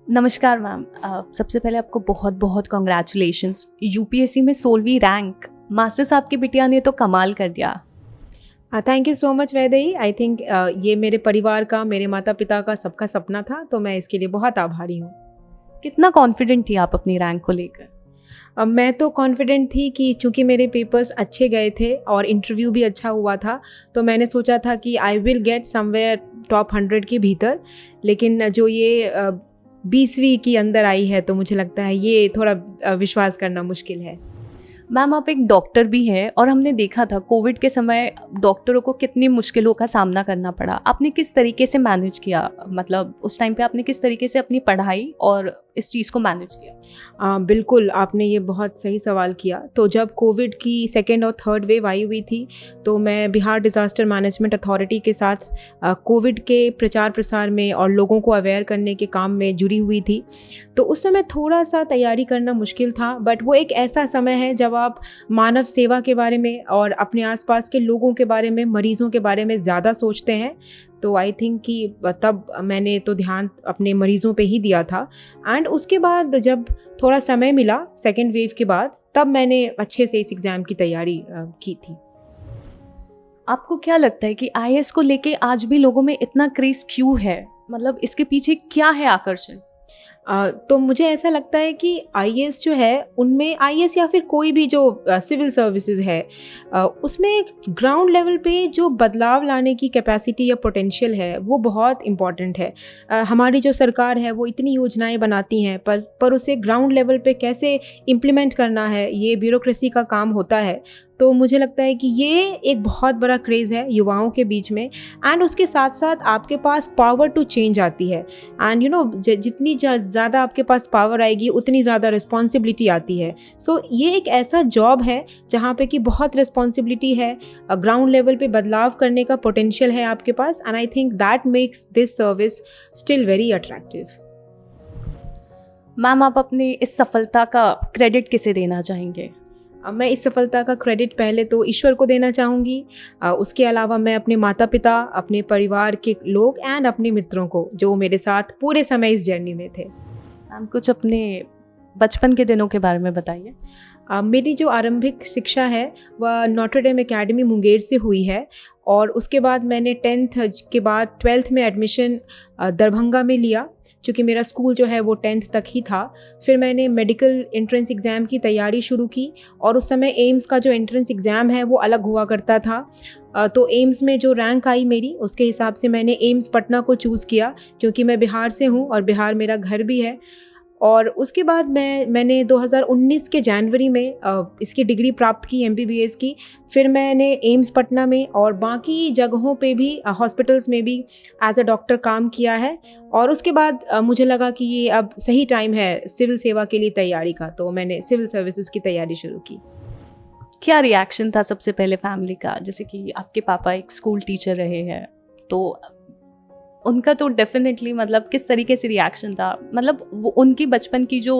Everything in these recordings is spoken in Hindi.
नमस्कार मैम। सबसे पहले आपको बहुत बहुत कॉन्ग्रेचुलेशंस। यूपीएससी में 16वीं रैंक। मास्टर साहब की बिटिया ने तो कमाल कर दिया। Thank you so much Vaidehi. I think ये मेरे परिवार का, मेरे माता पिता का, सबका सपना था, तो मैं इसके लिए बहुत आभारी हूँ। कितना कॉन्फिडेंट थी आप अपनी रैंक को लेकर? मैं तो कॉन्फिडेंट थी कि चूँकि मेरे पेपर्स अच्छे गए थे और इंटरव्यू भी अच्छा हुआ था, तो मैंने सोचा था कि I will get somewhere top 100 के भीतर। लेकिन जो ये 20वीं की अंदर आई है, तो मुझे लगता है ये थोड़ा विश्वास करना मुश्किल है। मैम आप एक डॉक्टर भी हैं और हमने देखा था कोविड के समय डॉक्टरों को कितनी मुश्किलों का सामना करना पड़ा। आपने किस तरीके से मैनेज किया? मतलब उस टाइम पे आपने किस तरीके से अपनी पढ़ाई और इस चीज़ को मैनेज किया? बिल्कुल, आपने ये बहुत सही सवाल किया। तो जब कोविड की सेकेंड और थर्ड वेव आई हुई थी, तो मैं बिहार डिज़ास्टर मैनेजमेंट अथॉरिटी के साथ कोविड के प्रचार प्रसार में और लोगों को अवेयर करने के काम में जुड़ी हुई थी। तो उस समय थोड़ा-सा तैयारी करना मुश्किल था, बट वो एक ऐसा समय है जब आप मानव सेवा के बारे में और अपने आस-पास के लोगों के बारे में, मरीज़ों के बारे में ज़्यादा सोचते हैं। तो आई थिंक कि तब मैंने तो ध्यान अपने मरीज़ों पे ही दिया था। एंड उसके बाद जब थोड़ा समय मिला सेकेंड वेव के बाद, तब मैंने अच्छे से इस एग्ज़ाम की तैयारी की थी। आपको क्या लगता है कि आईएएस को लेके आज भी लोगों में इतना क्रेज क्यों है? मतलब इसके पीछे क्या है आकर्षण? तो मुझे ऐसा लगता है कि आईएएस जो है, उनमें आईएएस या फिर कोई भी जो सिविल सर्विसेज है, उसमें ग्राउंड लेवल पे जो बदलाव लाने की कैपेसिटी या पोटेंशियल है, वो बहुत इम्पॉर्टेंट है। हमारी जो सरकार है वो इतनी योजनाएं बनाती हैं, पर उसे ग्राउंड लेवल पे कैसे इम्प्लीमेंट करना है, ये ब्यूरोक्रेसी का काम होता है। तो मुझे लगता है कि ये एक बहुत बड़ा क्रेज़ है युवाओं के बीच में। एंड उसके साथ साथ आपके पास पावर टू चेंज आती है। एंड जितनी ज़्यादा आपके पास पावर आएगी, उतनी ज़्यादा रिस्पॉन्सिबिलिटी आती है। सो ये एक ऐसा जॉब है जहाँ पे कि बहुत रिस्पॉन्सिबिलिटी है, ग्राउंड लेवल पे बदलाव करने का पोटेंशियल है आपके पास। And I think that makes this service still very attractive. Ma'am आप अपनी इस सफलता का क्रेडिट किसे देना चाहेंगे? मैं इस सफलता का क्रेडिट पहले तो ईश्वर को देना चाहूँगी। उसके अलावा मैं अपने माता पिता, अपने परिवार के लोग एंड अपने मित्रों को, जो मेरे साथ पूरे समय इस जर्नी में थे। मैम कुछ अपने बचपन के दिनों के बारे में बताइए। मेरी जो आरंभिक शिक्षा है वह नॉटर डेम एकेडमी मुंगेर से हुई है, और उसके बाद मैंने 10th के बाद 12th में एडमिशन दरभंगा में लिया, क्योंकि मेरा स्कूल जो है वो 10th तक ही था। फिर मैंने मेडिकल एंट्रेंस एग्ज़ाम की तैयारी शुरू की, और उस समय एम्स का जो एंट्रेंस एग्ज़ाम है वो अलग हुआ करता था। तो एम्स में जो रैंक आई मेरी, उसके हिसाब से मैंने एम्स पटना को चूज़ किया, क्योंकि मैं बिहार से हूँ और बिहार मेरा घर भी है। और उसके बाद मैंने 2019 के जनवरी में इसकी डिग्री प्राप्त की, एमबीबीएस की। फिर मैंने एम्स पटना में और बाकी जगहों पे भी, हॉस्पिटल्स में भी एज अ डॉक्टर काम किया है। और उसके बाद मुझे लगा कि ये अब सही टाइम है सिविल सेवा के लिए तैयारी का, तो मैंने सिविल सर्विसेज की तैयारी शुरू की। क्या रिएक्शन था सबसे पहले फैमिली का? जैसे कि आपके पापा एक स्कूल टीचर रहे हैं, तो उनका तो डेफिनेटली मतलब किस तरीके से रिएक्शन था? मतलब वो उनकी बचपन की जो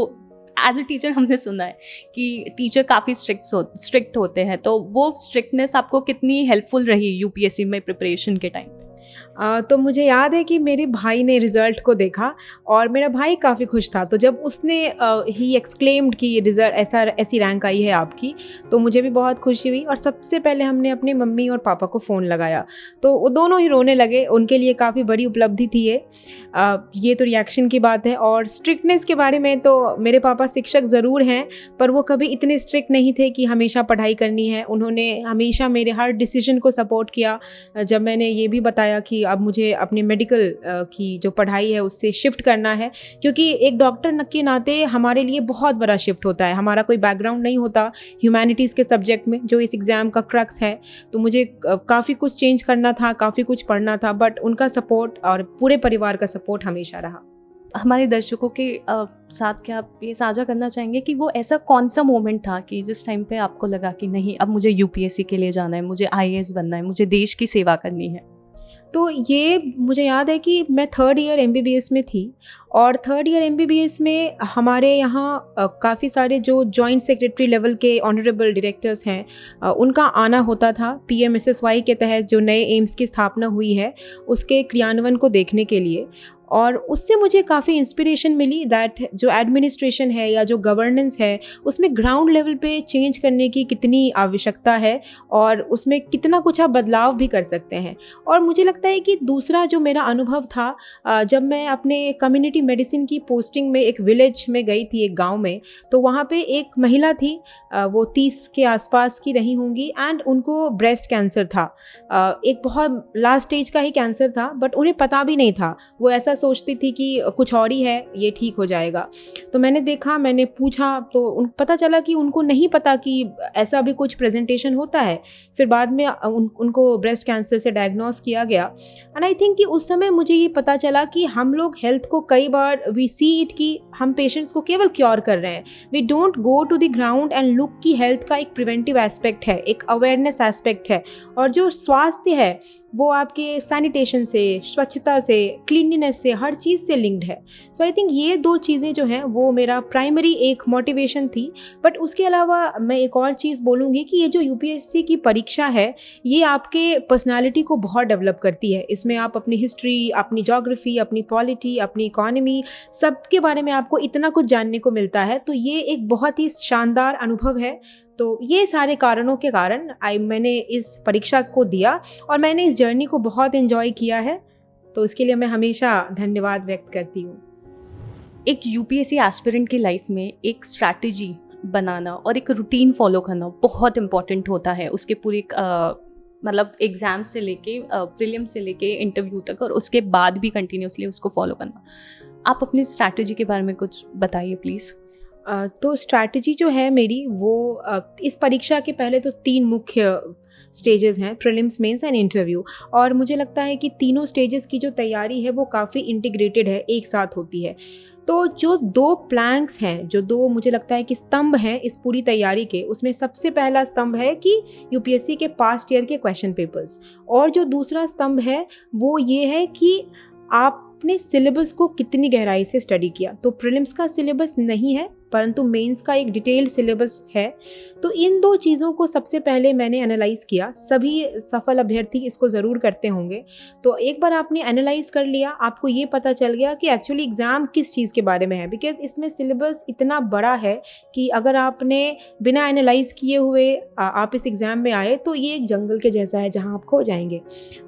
एज अ टीचर हमने सुना है कि टीचर काफ़ी स्ट्रिक्ट होते हैं, तो वो स्ट्रिक्टनेस आपको कितनी हेल्पफुल रही यूपीएससी में प्रिपरेशन के टाइम पे? तो मुझे याद है कि मेरे भाई ने रिज़ल्ट को देखा, और मेरा भाई काफ़ी खुश था। तो जब उसने ही एक्सक्लेम्ड कि ये रिज़ल्ट ऐसी रैंक आई है आपकी, तो मुझे भी बहुत खुशी हुई। और सबसे पहले हमने अपने मम्मी और पापा को फ़ोन लगाया, तो वो दोनों ही रोने लगे। उनके लिए काफ़ी बड़ी उपलब्धि थी ये तो रिएक्शन की बात है। और स्ट्रिक्टनेस के बारे में तो मेरे पापा शिक्षक ज़रूर हैं, पर वो कभी इतने स्ट्रिक्ट नहीं थे कि हमेशा पढ़ाई करनी है। उन्होंने हमेशा मेरे हर डिसीजन को सपोर्ट किया। जब मैंने ये भी बताया कि अब मुझे अपने मेडिकल की जो पढ़ाई है उससे शिफ्ट करना है, क्योंकि एक डॉक्टर के नाते हमारे लिए बहुत बड़ा शिफ्ट होता है। हमारा कोई बैकग्राउंड नहीं होता ह्यूमैनिटीज़ के सब्जेक्ट में, जो इस एग्ज़ाम का क्रक्स है। तो मुझे काफ़ी कुछ चेंज करना था, काफ़ी कुछ पढ़ना था, बट उनका सपोर्ट और पूरे परिवार का सपोर्ट हमेशा रहा। हमारे दर्शकों के साथ क्या आप ये साझा करना चाहेंगे कि वो ऐसा कौन सा मोमेंट था कि जिस टाइम पे आपको लगा कि नहीं, अब मुझे यूपीएससी के लिए जाना है, मुझे आईएएस बनना है, मुझे देश की सेवा करनी है? तो ये मुझे याद है कि मैं थर्ड ईयर एमबीबीएस में थी, और थर्ड ईयर एमबीबीएस में हमारे यहाँ काफ़ी सारे जो जॉइंट सेक्रेटरी लेवल के ऑनरेबल डायरेक्टर्स हैं, उनका आना होता था पीएमएसएसवाई के तहत जो नए एम्स की स्थापना हुई है उसके क्रियान्वयन को देखने के लिए। और उससे मुझे काफ़ी इंस्पिरेशन मिली दैट जो एडमिनिस्ट्रेशन है या जो गवर्नेंस है उसमें ग्राउंड लेवल पे चेंज करने की कितनी आवश्यकता है और उसमें कितना कुछ आप बदलाव भी कर सकते हैं। और मुझे लगता है कि दूसरा जो मेरा अनुभव था, जब मैं अपने कम्युनिटी मेडिसिन की पोस्टिंग में एक विलेज में गई थी, एक गांव में, तो वहाँ पे एक महिला थी, वो 30 के आसपास की रही होंगी एंड उनको ब्रेस्ट कैंसर था। एक बहुत लास्ट स्टेज का ही कैंसर था, बट उन्हें पता भी नहीं था। वो ऐसा सोचती थी कि कुछ और ही है, ये ठीक हो जाएगा। तो मैंने देखा, मैंने पूछा, तो पता चला कि उनको नहीं पता कि ऐसा भी कुछ प्रेजेंटेशन होता है। फिर बाद में उनको ब्रेस्ट कैंसर से डायग्नोस किया गया। एंड आई थिंक कि उस समय मुझे ये पता चला कि हम लोग हेल्थ को कई बार वी सी इट कि हम पेशेंट्स को केवल क्योर कर रहे हैं। We don't go to the ground and look कि हेल्थ का एक प्रिवेंटिव एस्पेक्ट है, एक अवेयरनेस एस्पेक्ट है, और जो स्वास्थ्य है वो आपके सैनिटेशन से, स्वच्छता से, क्लीनलीनेस से, हर चीज़ से लिंक्ड है। सो आई थिंक ये दो चीज़ें जो हैं वो मेरा प्राइमरी एक मोटिवेशन थी। बट उसके अलावा मैं एक और चीज़ बोलूँगी कि ये जो यूपीएससी की परीक्षा है ये आपके पर्सनालिटी को बहुत डेवलप करती है। इसमें आप अपनी हिस्ट्री, अपनी ज्योग्राफी, अपनी पॉलिटी, अपनी इकोनॉमी, सबके बारे में आपको इतना कुछ जानने को मिलता है। तो ये एक बहुत ही शानदार अनुभव है। तो ये सारे कारणों के कारण मैंने इस परीक्षा को दिया और मैंने इस जर्नी को बहुत एंजॉय किया है। तो इसके लिए मैं हमेशा धन्यवाद व्यक्त करती हूँ। एक यूपीएससी एस्पिरेंट की लाइफ में एक स्ट्रैटेजी बनाना और एक रूटीन फॉलो करना बहुत इम्पॉर्टेंट होता है। उसके पूरे मतलब एग्ज़ाम से लेके प्रीलिम से लेके इंटरव्यू तक, और उसके बाद भी कंटिन्यूसली उसको फॉलो करना। आप अपनी स्ट्रैटेजी के बारे में कुछ बताइए प्लीज़। तो स्ट्रैटेजी जो है मेरी वो इस परीक्षा के पहले तो 3 मुख्य स्टेजेस हैं, प्रीलिम्स, मेंस एंड इंटरव्यू। और मुझे लगता है कि तीनों स्टेजेस की जो तैयारी है वो काफ़ी इंटीग्रेटेड है, एक साथ होती है। तो जो 2 प्लैंक्स हैं, जो 2 मुझे लगता है कि स्तंभ हैं इस पूरी तैयारी के, उसमें सबसे पहला स्तंभ है कि यूपीएससी के पास्ट ईयर के क्वेश्चन पेपर्स, और जो दूसरा स्तंभ है वो ये है कि आपने सिलेबस को कितनी गहराई से स्टडी किया। तो प्रीलिम्स का सिलेबस नहीं है परंतु मेंस का एक डिटेल्ड सिलेबस है। तो इन 2 चीज़ों को सबसे पहले मैंने एनालाइज़ किया। सभी सफल अभ्यर्थी इसको ज़रूर करते होंगे। तो एक बार आपने एनालाइज़ कर लिया, आपको ये पता चल गया कि एक्चुअली एग्ज़ाम किस चीज़ के बारे में है, बिकॉज़ इसमें सिलेबस इतना बड़ा है कि अगर आपने बिना एनालाइज़ किए हुए आप इस एग्ज़ाम में आए तो ये एक जंगल के जैसा है जहाँ आप खो जाएंगे।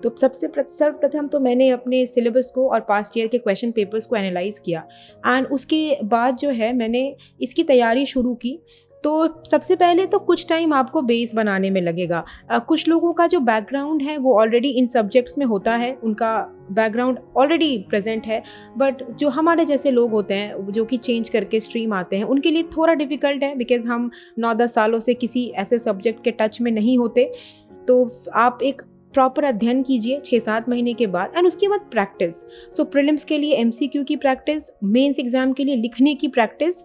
तो सर्वप्रथम तो मैंने अपने सिलेबस को और पास्ट ईयर के क्वेश्चन पेपर्स को एनालाइज़ किया एंड उसके बाद जो है मैंने इसकी तैयारी शुरू की। तो सबसे पहले तो कुछ टाइम आपको बेस बनाने में लगेगा। कुछ लोगों का जो बैकग्राउंड है वो ऑलरेडी इन सब्जेक्ट्स में होता है, उनका बैकग्राउंड ऑलरेडी प्रेजेंट है। बट जो हमारे जैसे लोग होते हैं जो कि चेंज करके स्ट्रीम आते हैं, उनके लिए थोड़ा डिफ़िकल्ट है, बिकॉज़ हम 9-10 सालों से किसी ऐसे सब्जेक्ट के टच में नहीं होते। तो आप एक प्रॉपर अध्ययन कीजिए 6-7 महीने के बाद एंड उसके बाद प्रैक्टिस। सो प्रीलिम्स के लिए एमसीक्यू की प्रैक्टिस, मेंस एग्ज़ाम के लिए लिखने की प्रैक्टिस,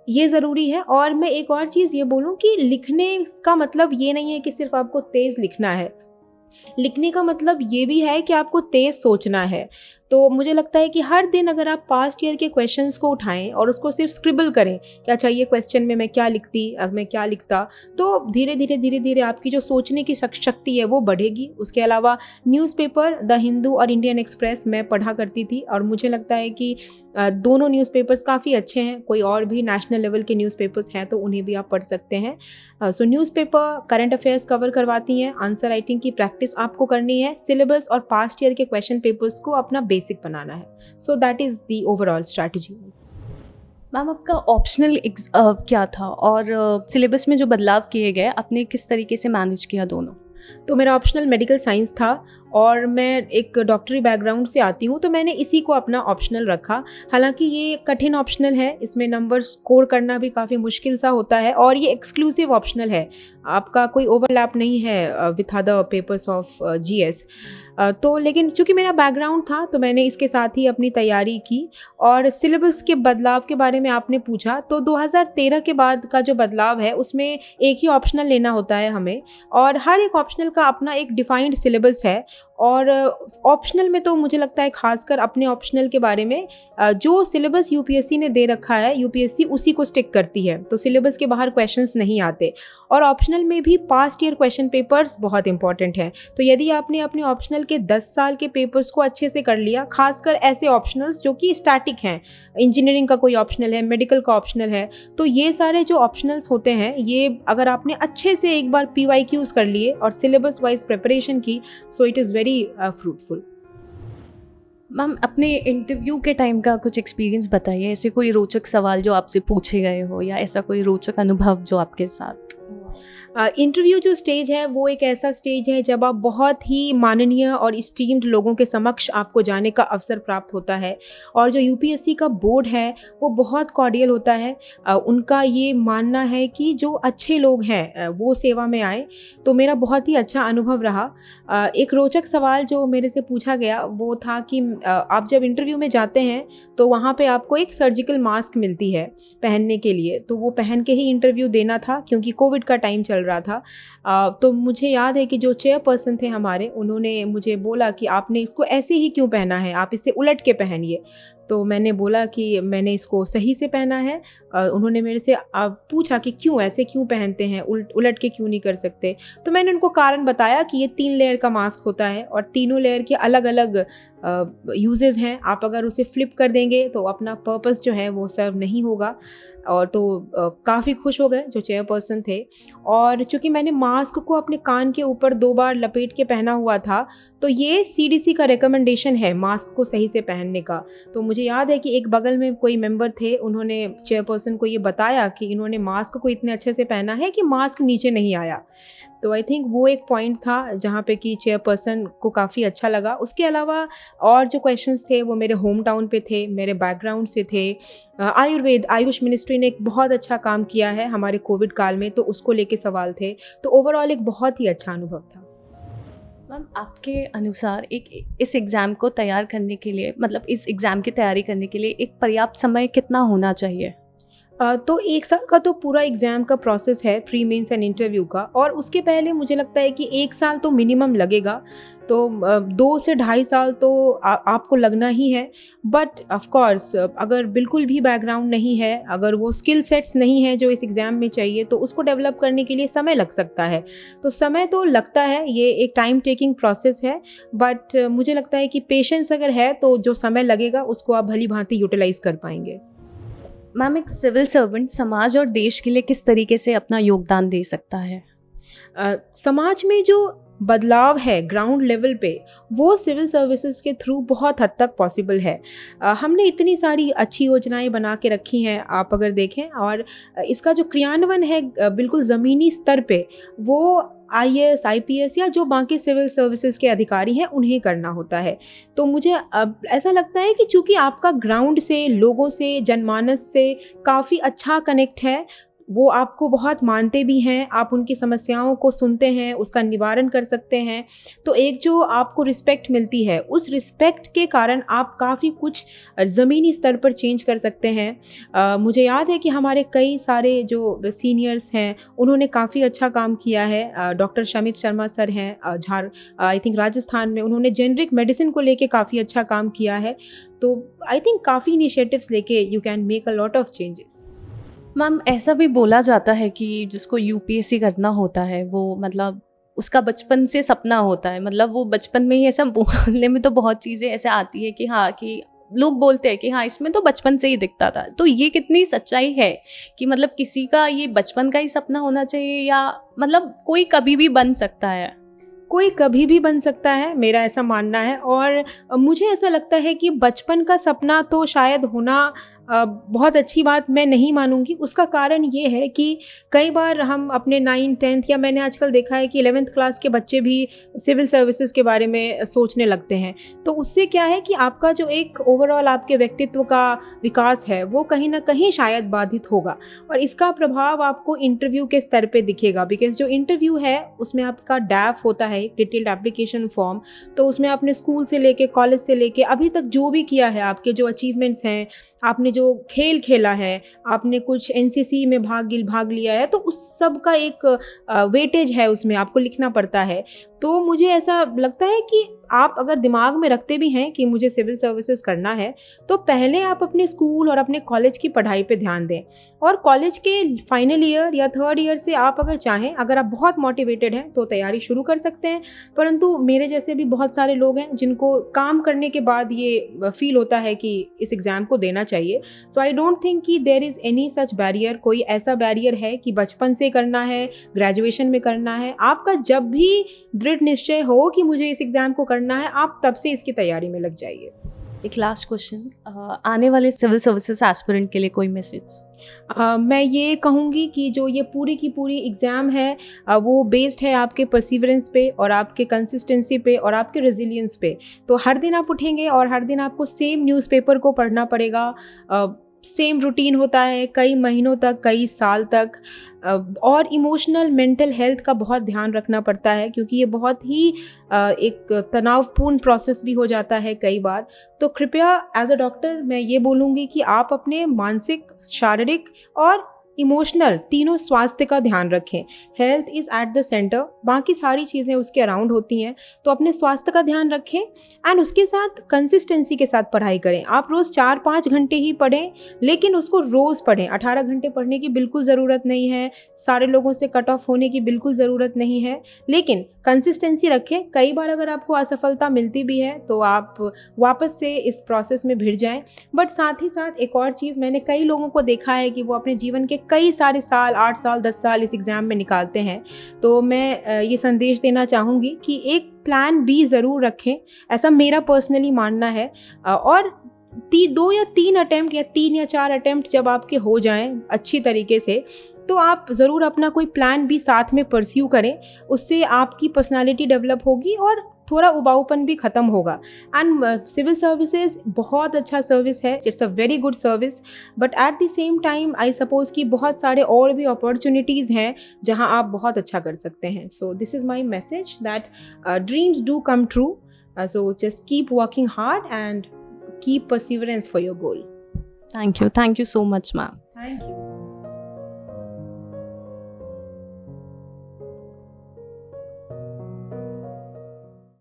ये ज़रूरी है। और मैं एक और चीज़ ये बोलूँ कि लिखने का मतलब ये नहीं है कि सिर्फ आपको तेज़ लिखना है। लिखने का मतलब ये भी है कि आपको तेज़ सोचना है। तो मुझे लगता है कि हर दिन अगर आप पास्ट ईयर के क्वेश्चंस को उठाएं और उसको सिर्फ स्क्रिबल करें कि अच्छा ये क्वेश्चन में मैं क्या लिखती, मैं क्या लिखता, तो धीरे धीरे आपकी जो सोचने की शक्ति है वो बढ़ेगी। उसके अलावा न्यूज़पेपर द हिंदू और इंडियन एक्सप्रेस मैं पढ़ा करती थी और मुझे लगता है कि दोनों न्यूज़पेपर्स काफ़ी अच्छे हैं। कोई और भी नेशनल लेवल के न्यूज़पेपर्स हैं तो उन्हें भी आप पढ़ सकते हैं। सो न्यूज़पेपर करंट अफेयर्स कवर करवाती हैं, आंसर राइटिंग की प्रैक्टिस आपको करनी है, सिलेबस और पास्ट ईयर के क्वेश्चन पेपर्स को अपना बेसिक बनाना है। So that is the overall strategy. Ma'am आपका ऑप्शनल क्या था और सिलेबस में जो बदलाव किए गए आपने किस तरीके से मैनेज किया दोनों? तो मेरा ऑप्शनल मेडिकल साइंस था और मैं एक डॉक्टरी बैकग्राउंड से आती हूँ, तो मैंने इसी को अपना ऑप्शनल रखा। हालांकि ये कठिन ऑप्शनल है, इसमें नंबर स्कोर करना भी काफ़ी मुश्किल सा होता है और ये एक्सक्लूसिव ऑप्शनल है, आपका कोई ओवरलैप नहीं है with other papers of GS. तो लेकिन चूँकि मेरा बैकग्राउंड था तो मैंने इसके साथ ही अपनी तैयारी की। और सिलेबस के बदलाव के बारे में आपने पूछा, तो 2013 के बाद का जो बदलाव है उसमें एक ही ऑप्शनल लेना होता है हमें, और हर एक ऑप्शनल का अपना एक डिफाइंड सिलेबस है और ऑप्शनल में तो मुझे लगता है खासकर अपने ऑप्शनल के बारे में जो सिलेबस यूपीएससी ने दे रखा है यूपीएससी उसी को स्टिक करती है, तो सिलेबस के बाहर क्वेश्चंस नहीं आते। और ऑप्शनल में भी पास्ट ईयर क्वेश्चन पेपर्स बहुत इंपॉर्टेंट हैं। तो यदि आपने अपने ऑप्शनल के 10 साल के पेपर्स को अच्छे से कर लिया, खासकर ऐसे ऑप्शनल्स जो कि स्टैटिक हैं, इंजीनियरिंग का कोई ऑप्शनल है, मेडिकल का ऑप्शनल है, तो ये सारे जो ऑप्शनल्स होते हैं, ये अगर आपने अच्छे से एक बार PYQs कर लिए और सिलेबस वाइज प्रिपरेशन की, so it is very fruitful. Ma'am, अपने इंटरव्यू के टाइम का कुछ एक्सपीरियंस बताइए, ऐसे कोई रोचक सवाल जो आपसे पूछे गए हो या ऐसा कोई रोचक अनुभव जो आपके साथ। इंटरव्यू जो स्टेज है वो एक ऐसा स्टेज है जब आप बहुत ही माननीय और इस्टीम्ड लोगों के समक्ष आपको जाने का अवसर प्राप्त होता है। और जो यूपीएससी का बोर्ड है वो बहुत कॉर्डियल होता है। उनका ये मानना है कि जो अच्छे लोग हैं वो सेवा में आए। तो मेरा बहुत ही अच्छा अनुभव रहा। एक रोचक सवाल जो मेरे से पूछा गया वो था कि आप जब इंटरव्यू में जाते हैं तो वहाँ पे आपको एक सर्जिकल मास्क मिलती है पहनने के लिए, तो वो पहन के ही इंटरव्यू देना था क्योंकि कोविड का टाइम चल रहा था। तो मुझे याद है कि जो चेयरपर्सन थे हमारे, उन्होंने मुझे बोला कि आपने इसको ऐसे ही क्यों पहना है, आप इसे उलट के पहनिए। तो मैंने बोला कि मैंने इसको सही से पहना है। उन्होंने मेरे से पूछा कि क्यों ऐसे क्यों पहनते हैं, उलट के क्यों नहीं कर सकते। तो मैंने उनको कारण बताया कि ये 3 लेयर का मास्क होता है और तीनों लेयर के अलग अलग यूजेस हैं। आप अगर उसे फ्लिप कर देंगे तो अपना पर्पस जो है वो सर्व नहीं होगा। और तो काफ़ी खुश हो गए जो चेयरपर्सन थे। और चूँकि मैंने मास्क को अपने कान के ऊपर 2 बार लपेट के पहना हुआ था, तो ये CDC का रिकमेंडेशन है मास्क को सही से पहनने का। तो मुझे याद है कि एक बगल में कोई मेंबर थे, उन्होंने चेयरपर्सन को ये बताया कि इन्होंने मास्क को इतने अच्छे से पहना है कि मास्क नीचे नहीं आया। तो आई थिंक वो एक पॉइंट था जहाँ पे कि चेयरपर्सन को काफ़ी अच्छा लगा। उसके अलावा और जो क्वेश्चंस थे वो मेरे होम टाउन पे थे, मेरे बैकग्राउंड से थे। आयुष मिनिस्ट्री ने एक बहुत अच्छा काम किया है हमारे कोविड काल में, तो उसको लेके सवाल थे। तो ओवरऑल एक बहुत ही अच्छा अनुभव था। मैम, आपके अनुसार इस एग्ज़ाम को तैयार करने के लिए, मतलब इस एग्ज़ाम की तैयारी करने के लिए एक पर्याप्त समय कितना होना चाहिए? तो 1 साल का तो पूरा एग्ज़ाम का प्रोसेस है, प्री मेंस एंड इंटरव्यू का, और उसके पहले मुझे लगता है कि 1 साल तो मिनिमम लगेगा। तो 2 से ढाई साल तो आपको लगना ही है। बट ऑफ कोर्स अगर बिल्कुल भी बैकग्राउंड नहीं है, अगर वो स्किल सेट्स नहीं है जो इस एग्ज़ाम में चाहिए, तो उसको डेवलप करने के लिए समय लग सकता है। तो समय तो लगता है, ये एक टाइम टेकिंग प्रोसेस है। बट मुझे लगता है कि पेशेंस अगर है तो जो समय लगेगा उसको आप भली भांति यूटिलाइज़ कर पाएंगे। मैम, एक सिविल सर्वेंट समाज और देश के लिए किस तरीके से अपना योगदान दे सकता है? समाज में जो बदलाव है ग्राउंड लेवल पे, वो सिविल सर्विसेज के थ्रू बहुत हद तक पॉसिबल है। हमने इतनी सारी अच्छी योजनाएं बना के रखी हैं आप अगर देखें, और इसका जो क्रियान्वयन है बिल्कुल ज़मीनी स्तर पे, वो IAS IPS या जो बाकी सिविल सर्विसेज के अधिकारी हैं उन्हें करना होता है। तो मुझे ऐसा लगता है कि चूँकि आपका ग्राउंड से, लोगों से, जनमानस से काफ़ी अच्छा कनेक्ट है, वो आपको बहुत मानते भी हैं, आप उनकी समस्याओं को सुनते हैं, उसका निवारण कर सकते हैं। तो एक जो आपको रिस्पेक्ट मिलती है, उस रिस्पेक्ट के कारण आप काफ़ी कुछ ज़मीनी स्तर पर चेंज कर सकते हैं। मुझे याद है कि हमारे कई सारे जो सीनियर्स हैं उन्होंने काफ़ी अच्छा काम किया है। डॉक्टर शमित शर्मा सर हैं आई थिंक राजस्थान में, उन्होंने जेनरिक मेडिसिन को लेके काफ़ी अच्छा काम किया है। तो आई थिंक काफ़ी इनिशिएटिव्स लेके you can make a lot of changes. Ma'am, ऐसा भी बोला जाता है कि जिसको UPSC करना होता है वो मतलब उसका बचपन से सपना होता है, मतलब वो बचपन में ही ऐसा बोलने में तो बहुत चीज़ें ऐसे आती है कि हाँ, कि लोग बोलते हैं कि हाँ इसमें तो बचपन से ही दिखता था। तो ये कितनी सच्चाई है कि मतलब किसी का ये बचपन का ही सपना होना चाहिए या मतलब कोई कभी भी बन सकता है? कोई कभी भी बन सकता है, मेरा ऐसा मानना है। और मुझे ऐसा लगता है कि बचपन का सपना तो शायद होना बहुत अच्छी बात मैं नहीं मानूंगी। उसका कारण ये है कि कई बार हम अपने 9, 10th या मैंने आजकल देखा है कि 11th क्लास के बच्चे भी सिविल सर्विसेज के बारे में सोचने लगते हैं। तो उससे क्या है कि आपका जो एक ओवरऑल आपके व्यक्तित्व का विकास है वो कहीं ना कहीं शायद बाधित होगा, और इसका प्रभाव आपको इंटरव्यू के स्तर पे दिखेगा। बिकॉज जो इंटरव्यू है उसमें आपका डैफ होता है, डिटेल्ड एप्लीकेशन फॉर्म। तो उसमें आपने स्कूल से लेके, कॉलेज से लेके अभी तक जो भी किया है, आपके जो अचीवमेंट्स हैं, आपने जो खेल खेला है, आपने कुछ NCC में भाग लिया है, तो उस सब का एक वेटेज है, उसमें आपको लिखना पड़ता है। तो मुझे ऐसा लगता है कि आप अगर दिमाग में रखते भी हैं कि मुझे सिविल सर्विसेज करना है, तो पहले आप अपने स्कूल और अपने कॉलेज की पढ़ाई पे ध्यान दें, और कॉलेज के फाइनल ईयर या थर्ड ईयर से आप अगर चाहें, अगर आप बहुत मोटिवेटेड हैं तो तैयारी शुरू कर सकते हैं। परंतु मेरे जैसे भी बहुत सारे लोग हैं जिनको काम करने के बाद ये फील होता है कि इस एग्ज़ाम को देना चाहिए। सो आई डोंट थिंक कि there is any such barrier, कोई ऐसा बैरियर है कि बचपन से करना है, ग्रेजुएशन में करना है। आपका जब भी दृढ़ निश्चय हो कि मुझे इस एग्ज़ाम को करना है, आप तब से इसकी तैयारी में लग जाइए। एक लास्ट क्वेश्चन, आने वाले सिविल सर्विसेज एस्पिरेंट के लिए कोई मैसेज? मैं ये कहूँगी कि जो ये पूरी की पूरी एग्ज़ाम है वो बेस्ड है आपके परसिवरेंस पे और आपके कंसिस्टेंसी पे और आपके रेजिलियंस पे। तो हर दिन आप उठेंगे और हर दिन आपको सेम न्यूज़पेपर को पढ़ना पड़ेगा, सेम रूटीन होता है कई महीनों तक, कई साल तक, और इमोशनल मेंटल हेल्थ का बहुत ध्यान रखना पड़ता है, क्योंकि ये बहुत ही एक तनावपूर्ण प्रोसेस भी हो जाता है कई बार। तो कृपया एज अ डॉक्टर मैं ये बोलूँगी कि आप अपने मानसिक, शारीरिक और इमोशनल तीनों स्वास्थ्य का ध्यान रखें। Health is at the centre, बाकी सारी चीज़ें उसके अराउंड होती हैं। तो अपने स्वास्थ्य का ध्यान रखें एंड उसके साथ कंसिस्टेंसी के साथ पढ़ाई करें। आप रोज़ 4-5 घंटे ही पढ़ें, लेकिन उसको रोज़ पढ़ें। 18 घंटे पढ़ने की बिल्कुल ज़रूरत नहीं है, सारे लोगों से कट ऑफ होने की बिल्कुल ज़रूरत नहीं है, लेकिन कंसिस्टेंसी रखें। कई बार अगर आपको असफलता मिलती भी है तो आप वापस से इस प्रोसेस में भिड़ जाएं। बट साथ ही साथ एक और चीज़, मैंने कई लोगों को देखा है कि वो अपने जीवन के कई सारे साल, 8 साल 10 साल इस एग्ज़ाम में निकालते हैं। तो मैं ये संदेश देना चाहूँगी कि एक प्लान बी ज़रूर रखें, ऐसा मेरा पर्सनली मानना है। और 2 या 3 अटैम्प्ट या 3 या 4 अटैम्प्ट जब आपके हो जाएं अच्छी तरीके से, तो आप ज़रूर अपना कोई प्लान भी साथ में परस्यू करें। उससे आपकी पर्सनालिटी डेवलप होगी और थोड़ा उबाऊपन भी ख़त्म होगा। एंड सिविल सर्विसेज बहुत अच्छा सर्विस है, it's a very good service, but at the same time I suppose कि बहुत सारे और भी अपॉर्चुनिटीज़ हैं जहां आप बहुत अच्छा कर सकते हैं। So this is my message that dreams do come true, so just keep working hard and keep perseverance for your goal. Thank you so much, ma'am. Thank you.